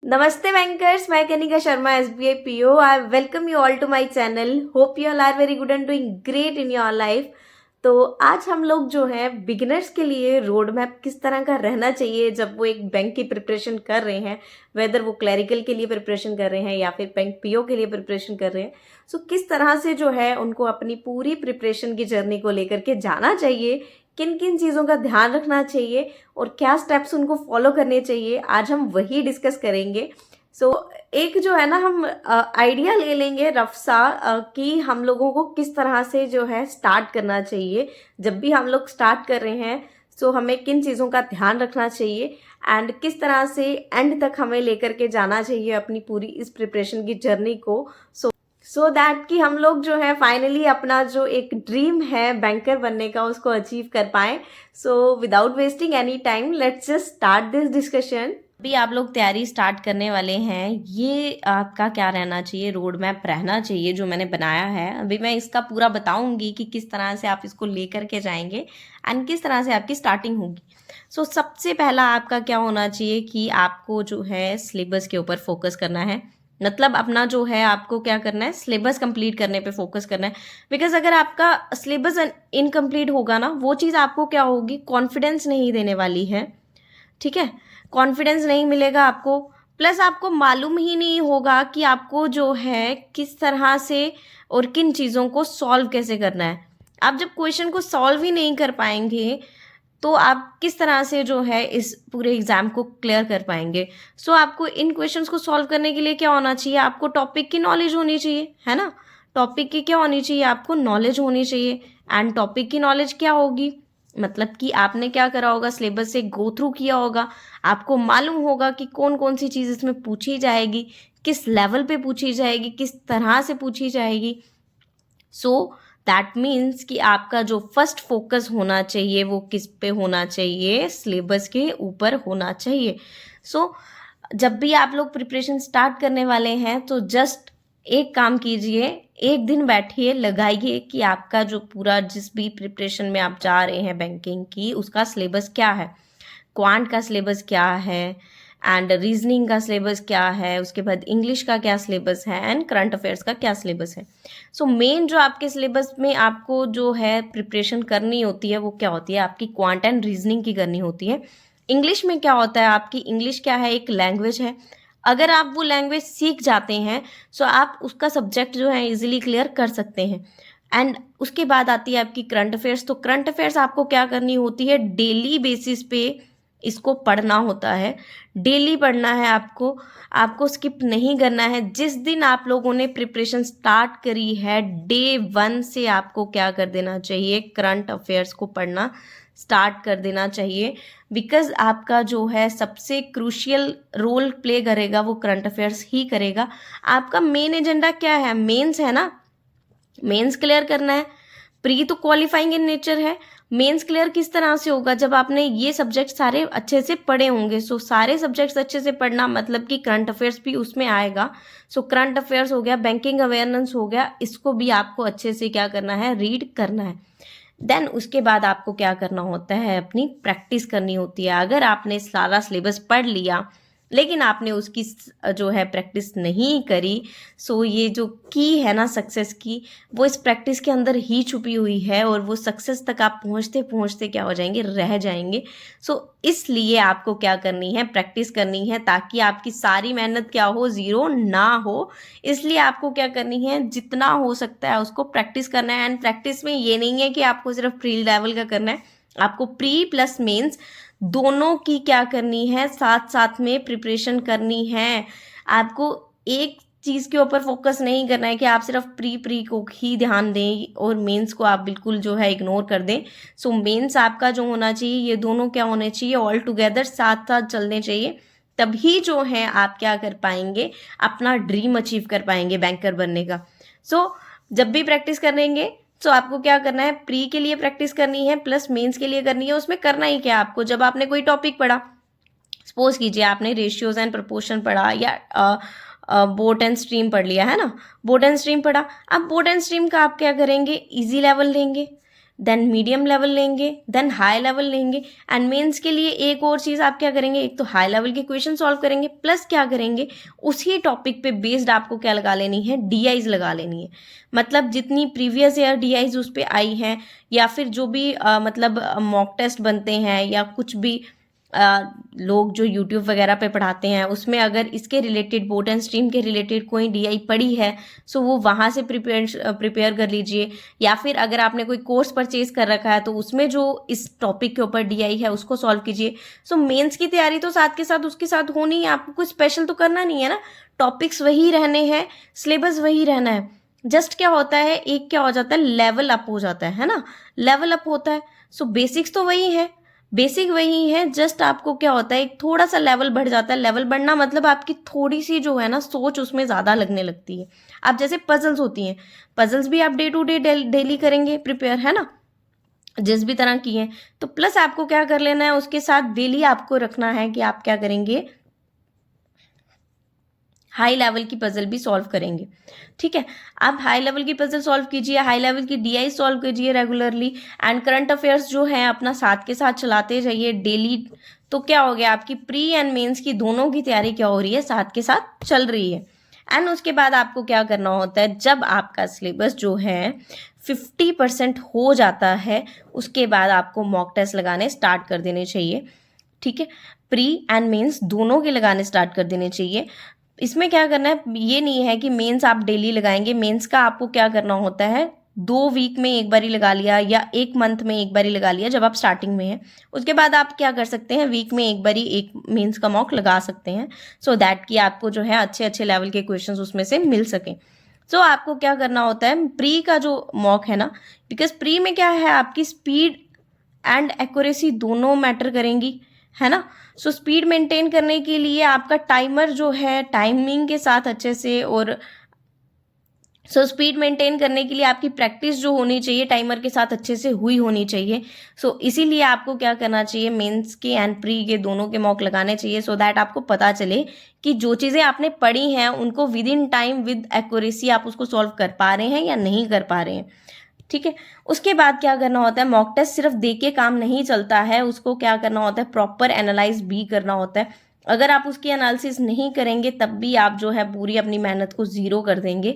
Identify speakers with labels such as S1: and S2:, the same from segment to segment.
S1: Namaste bankers, मैं Kanika Sharma SBI PO. I welcome you all to my channel. Hope you all are very good and doing great in your life. तो आज हम लोग जो है beginners के लिए रोड मैप किस तरह का रहना चाहिए जब वो एक बैंक की प्रिपरेशन कर रहे हैं, वेदर वो क्लरिकल के लिए प्रिपरेशन कर रहे हैं या फिर बैंक PO के लिए प्रिपरेशन कर रहे हैं, सो किस तरह से जो है उनको अपनी पूरी प्रिपरेशन की जर्नी को लेकर के जाना चाहिए, किन किन चीज़ों का ध्यान रखना चाहिए और क्या स्टेप्स उनको फॉलो करने चाहिए, आज हम वही डिस्कस करेंगे। सो एक जो है ना हम आइडिया ले लेंगे रफ सा कि हम लोगों को किस तरह से जो है स्टार्ट करना चाहिए। जब भी हम लोग स्टार्ट कर रहे हैं सो हमें किन चीज़ों का ध्यान रखना चाहिए एंड किस तरह से एंड तक हमें लेकर के जाना चाहिए अपनी पूरी इस प्रिपरेशन की जर्नी को। सो दैट कि हम लोग जो है फाइनली अपना जो एक ड्रीम है बैंकर बनने का उसको अचीव कर पाएँ। So without wasting any time let's just start this discussion. अभी आप लोग तैयारी स्टार्ट करने वाले हैं, ये आपका क्या रहना चाहिए, रोड मैप रहना चाहिए जो मैंने बनाया है। अभी मैं इसका पूरा बताऊंगी कि किस तरह से आप इसको लेकर के जाएंगे एंड किस तरह से आपकी स्टार्टिंग होगी। सो सबसे पहला आपका क्या होना चाहिए कि आपको जो है सिलेबस के ऊपर फोकस करना है। मतलब अपना जो है आपको क्या करना है, सिलेबस कंप्लीट करने पे फोकस करना है। बिकॉज अगर आपका सिलेबस इनकम्प्लीट होगा ना, वो चीज़ आपको क्या होगी, कॉन्फिडेंस नहीं देने वाली है। ठीक है, कॉन्फिडेंस नहीं मिलेगा आपको, प्लस आपको मालूम ही नहीं होगा कि आपको जो है किस तरह से और किन चीज़ों को सॉल्व कैसे करना है। आप जब क्वेश्चन को सॉल्व ही नहीं कर पाएंगे तो आप किस तरह से जो है इस पूरे एग्जाम को क्लियर कर पाएंगे। सो आपको इन क्वेश्चंस को सॉल्व करने के लिए क्या होना चाहिए, आपको टॉपिक की नॉलेज होनी चाहिए, है ना। टॉपिक की क्या होनी चाहिए, आपको नॉलेज होनी चाहिए। एंड टॉपिक की नॉलेज क्या होगी, मतलब कि आपने क्या करा होगा, सिलेबस से गो थ्रू किया होगा, आपको मालूम होगा कि कौन कौन सी चीज़ इसमें पूछी जाएगी, किस लेवल पे पूछी जाएगी, किस तरह से पूछी जाएगी। सो दैट मीन्स कि आपका जो फर्स्ट फोकस होना चाहिए वो किस पे होना चाहिए, सिलेबस के ऊपर होना चाहिए। सो जब भी आप लोग प्रिपरेशन स्टार्ट करने वाले हैं तो जस्ट एक काम कीजिए, एक दिन बैठिए, लगाइए कि आपका जो पूरा जिस भी प्रिपरेशन में आप जा रहे हैं बैंकिंग की, उसका सिलेबस क्या है, क्वांट का सिलेबस क्या है एंड रीजनिंग का सिलेबस क्या है, उसके बाद इंग्लिश का क्या सिलेबस है एंड करंट अफेयर्स का क्या सिलेबस है। सो मेन जो आपके सिलेबस में आपको जो है प्रिपरेशन करनी होती है वो क्या होती है, आपकी क्वांट एंड रीजनिंग की करनी होती है। इंग्लिश में क्या होता है, आपकी इंग्लिश क्या है, एक लैंग्वेज है। अगर आप वो लैंग्वेज सीख जाते हैं सो आप उसका सब्जेक्ट जो है इजीली क्लियर कर सकते हैं। एंड उसके बाद आती है आपकी करंट अफेयर्स। तो करंट अफेयर्स आपको क्या करनी होती है, डेली बेसिस पे इसको पढ़ना होता है, डेली पढ़ना है आपको, आपको स्किप नहीं करना है। जिस दिन आप लोगों ने प्रिपरेशन स्टार्ट करी है, डे 1 से आपको क्या कर देना चाहिए, करंट अफेयर्स को पढ़ना स्टार्ट कर देना चाहिए। बिकॉज आपका जो है सबसे क्रूशियल रोल प्ले करेगा वो करंट अफेयर्स ही करेगा। आपका मेन एजेंडा क्या है, मेंस है ना, मेंस क्लियर करना है। प्री तो क्वालिफाइंग इन नेचर है, मेंस क्लियर किस तरह से होगा, जब आपने ये सब्जेक्ट सारे अच्छे से पढ़े होंगे। सो सारे सब्जेक्ट्स अच्छे से पढ़ना मतलब कि करंट अफेयर्स भी उसमें आएगा। सो करंट अफेयर्स हो गया, बैंकिंग अवेयरनेस हो गया, इसको भी आपको अच्छे से क्या करना है, रीड करना है। देन उसके बाद आपको क्या करना होता है, अपनी प्रैक्टिस करनी होती है। अगर आपने सारा सिलेबस पढ़ लिया लेकिन आपने उसकी जो है प्रैक्टिस नहीं करी, सो ये जो की है ना सक्सेस की, वो इस प्रैक्टिस के अंदर ही छुपी हुई है और वो सक्सेस तक आप पहुंचते पहुंचते क्या हो जाएंगे, रह जाएंगे। सो इसलिए आपको क्या करनी है, प्रैक्टिस करनी है ताकि आपकी सारी मेहनत क्या हो, ज़ीरो ना हो। इसलिए आपको क्या करनी है, जितना हो सकता है उसको प्रैक्टिस करना है। एंड प्रैक्टिस में ये नहीं है कि आपको सिर्फ प्री लेवल का करना है, आपको प्री प्लस मेंस दोनों की क्या करनी है, साथ साथ में प्रिपरेशन करनी है। आपको एक चीज़ के ऊपर फोकस नहीं करना है कि आप सिर्फ प्री को ही ध्यान दें और मेंस को आप बिल्कुल जो है इग्नोर कर दें। सो मेंस आपका जो होना चाहिए, ये दोनों क्या होने चाहिए, ऑल टुगेदर साथ साथ चलने चाहिए। तभी जो है आप क्या कर पाएंगे, अपना ड्रीम अचीव कर पाएंगे बैंकर बनने का। सो जब भी प्रैक्टिस करेंगे सो आपको क्या करना है, प्री के लिए प्रैक्टिस करनी है प्लस मेंस के लिए करनी है। उसमें करना ही क्या आपको, जब आपने कोई टॉपिक पढ़ा, सपोज कीजिए आपने रेशियोज एंड प्रपोर्शन पढ़ा या बोट एंड स्ट्रीम पढ़ लिया है ना, बोट एंड स्ट्रीम पढ़ा। अब बोट एंड स्ट्रीम का आप क्या करेंगे, इजी लेवल लेंगे। देन मीडियम लेवल लेंगे, देन हाई लेवल लेंगे। एंड मेंस के लिए एक और चीज़ आप क्या करेंगे, एक तो हाई लेवल के क्वेश्चन सॉल्व करेंगे, प्लस क्या करेंगे, उसी टॉपिक पे बेस्ड आपको क्या लगा लेनी है, डीआईज लगा लेनी है। मतलब जितनी प्रीवियस ईयर डीआईज उस पर आई हैं, या फिर जो भी मतलब मॉक टेस्ट बनते हैं, या कुछ भी लोग जो यूट्यूब वगैरह पे पढ़ाते हैं, उसमें अगर इसके रिलेटेड बोट एंड स्ट्रीम के रिलेटेड कोई डीआई पड़ी है, सो वो वहाँ से प्रिपेयर कर लीजिए। या फिर अगर आपने कोई कोर्स परचेज कर रखा है तो उसमें जो इस टॉपिक के ऊपर डीआई है उसको सॉल्व कीजिए। सो मेंस की तैयारी तो साथ के साथ उसके साथ होनी है, आपको कुछ स्पेशल तो करना नहीं है ना, टॉपिक्स वही रहने हैं, सिलेबस वही रहना है। जस्ट क्या होता है, एक क्या हो जाता है, लेवल अप हो जाता है ना, लेवल अप होता है। सो बेसिक्स तो वही है, बेसिक वही है, जस्ट आपको क्या होता है, एक थोड़ा सा लेवल बढ़ जाता है। लेवल बढ़ना मतलब आपकी थोड़ी सी जो है ना सोच उसमें ज़्यादा लगने लगती है। आप जैसे पजल्स होती हैं, पजल्स भी आप डे टू डे डेली करेंगे प्रिपेयर, है ना, जिस भी तरह की है। तो प्लस आपको क्या कर लेना है, उसके साथ डेली आपको रखना है कि आप क्या करेंगे, हाई लेवल की पजल भी सॉल्व करेंगे। ठीक है, आप हाई लेवल की पजल सॉल्व कीजिए, हाई लेवल की डीआई सॉल्व कीजिए रेगुलरली। एंड करंट अफेयर्स जो है अपना साथ के साथ चलाते जाइए डेली। तो क्या हो गया, आपकी प्री एंड मेंस की दोनों की तैयारी क्या हो रही है, साथ के साथ चल रही है। एंड उसके बाद आपको क्या करना होता है, जब आपका सिलेबस जो है 50% हो जाता है, उसके बाद आपको मॉक टेस्ट लगाने स्टार्ट कर देने चाहिए। ठीक है, प्री एंड मेंस दोनों के लगाने स्टार्ट कर देने चाहिए। इसमें क्या करना है, ये नहीं है कि मेंस आप डेली लगाएंगे। मेंस का आपको क्या करना होता है, 2 वीक में एक बारी लगा लिया, या 1 मंथ में एक बारी लगा लिया जब आप स्टार्टिंग में हैं। उसके बाद आप क्या कर सकते हैं, वीक में एक बारी एक मेंस का मॉक लगा सकते हैं, सो दैट कि आपको जो है अच्छे अच्छे लेवल के क्वेश्चंस उसमें से मिल सकें। सो आपको क्या करना होता है, प्री का जो मॉक है ना, बिकॉज प्री में क्या है, आपकी स्पीड एंड एक्यूरेसी दोनों मैटर करेंगी, है ना। सो स्पीड मेंटेन करने के लिए आपका टाइमर जो है टाइमिंग के साथ अच्छे से, और स्पीड मेंटेन करने के लिए आपकी प्रैक्टिस जो होनी चाहिए टाइमर के साथ अच्छे से हुई होनी चाहिए। इसीलिए आपको क्या करना चाहिए, मेंस के एंड प्री के दोनों के मॉक लगाने चाहिए, सो दैट आपको पता चले कि जो चीज़ें आपने पढ़ी हैं उनको with in time with accuracy आप उसको सॉल्व कर पा रहे हैं या नहीं कर पा रहे हैं। ठीक है, उसके बाद क्या करना होता है, मॉक टेस्ट सिर्फ दे के काम नहीं चलता है, उसको क्या करना होता है, प्रॉपर एनालाइज भी करना होता है। अगर आप उसकी एनालिसिस नहीं करेंगे तब भी आप जो है पूरी अपनी मेहनत को ज़ीरो कर देंगे।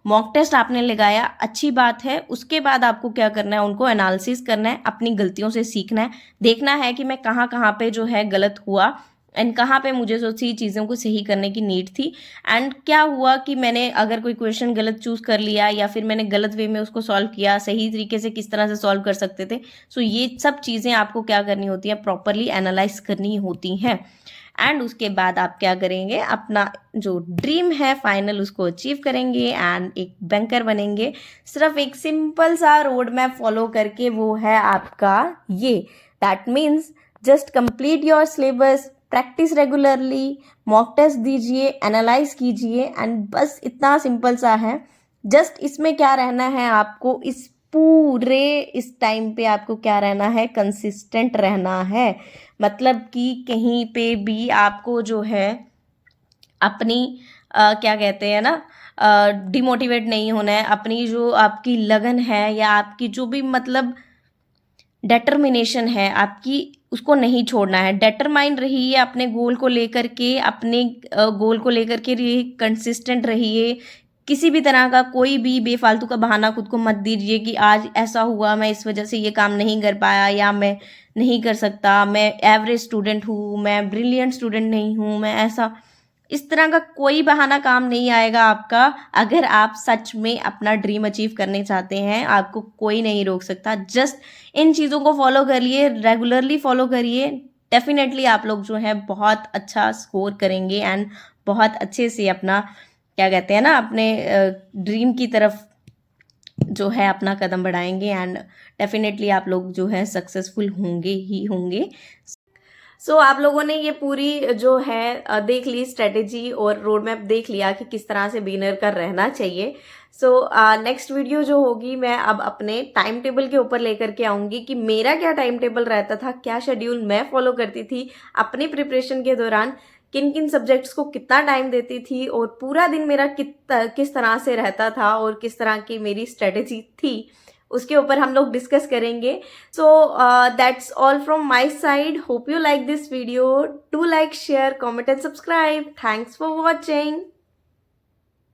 S1: मॉक टेस्ट आपने लगाया, अच्छी बात है। उसके बाद आपको क्या करना है, उनको एनालिसिस करना है, अपनी गलतियों से सीखना है, देखना है कि मैं कहाँ कहाँ पे जो है गलत हुआ, एंड कहाँ पे मुझे जो सी चीज़ों को सही करने की नीड थी, एंड क्या हुआ कि मैंने अगर कोई क्वेश्चन गलत चूज़ कर लिया, या फिर मैंने गलत वे में उसको सॉल्व किया, सही तरीके से किस तरह से सॉल्व कर सकते थे। ये सब चीज़ें आपको क्या करनी होती है, प्रॉपरली एनालाइज करनी होती हैं। एंड उसके बाद आप क्या करेंगे, अपना जो ड्रीम है फाइनल उसको अचीव करेंगे एंड एक बैंकर बनेंगे, सिर्फ एक सिंपल सा रोड मैप फॉलो करके। वो है आपका ये, that means just complete your syllabus, practice regularly, mock test दीजिए, एनालाइज कीजिए, एंड बस इतना सिंपल सा है। जस्ट इसमें क्या रहना है आपको, इस पूरे इस टाइम पे आपको क्या रहना है, कंसिस्टेंट रहना है। मतलब कि कहीं पे भी आपको जो है अपनी क्या कहते हैं ना, डिमोटिवेट नहीं होना है। अपनी जो आपकी लगन है, या आपकी जो भी मतलब डेटर्मिनेशन है आपकी, उसको नहीं छोड़ना है। डेटरमाइन रहिए अपने गोल को लेकर के, अपने गोल को लेकर के रहिए, कंसिस्टेंट रहिए। किसी भी तरह का कोई भी बेफालतू का बहाना खुद को मत दीजिए कि आज ऐसा हुआ, मैं इस वजह से ये काम नहीं कर पाया, या मैं नहीं कर सकता, मैं एवरेज स्टूडेंट हूँ, मैं ब्रिलियंट स्टूडेंट नहीं हूँ, मैं ऐसा। इस तरह का कोई बहाना काम नहीं आएगा आपका। अगर आप सच में अपना ड्रीम अचीव करने चाहते हैं, आपको कोई नहीं रोक सकता। जस्ट इन चीज़ों को फॉलो करिए, रेगुलरली फॉलो करिए, डेफिनेटली आप लोग जो है बहुत अच्छा स्कोर करेंगे, एंड बहुत अच्छे से अपना क्या कहते हैं ना, अपने ड्रीम की तरफ जो है अपना कदम बढ़ाएंगे, एंड डेफिनेटली आप लोग जो है सक्सेसफुल होंगे ही होंगे। आप लोगों ने ये पूरी जो है देख ली स्ट्रेटेजी, और रोड मैप देख लिया कि किस तरह से बिगिनर का रहना चाहिए। नेक्स्ट वीडियो जो होगी, मैं अब अपने टाइम टेबल के ऊपर लेकर के आऊँगी कि मेरा क्या टाइम टेबल रहता था, क्या शेड्यूल मैं फॉलो करती थी अपने प्रिपरेशन के दौरान, किन किन सब्जेक्ट्स को कितना टाइम देती थी, और पूरा दिन मेरा किस तरह से रहता था, और किस तरह की मेरी स्ट्रेटेजी थी, उसके ऊपर हम लोग डिस्कस करेंगे. So that's all from my side. Hope you like this video. Do like, share, comment and subscribe. Thanks for watching.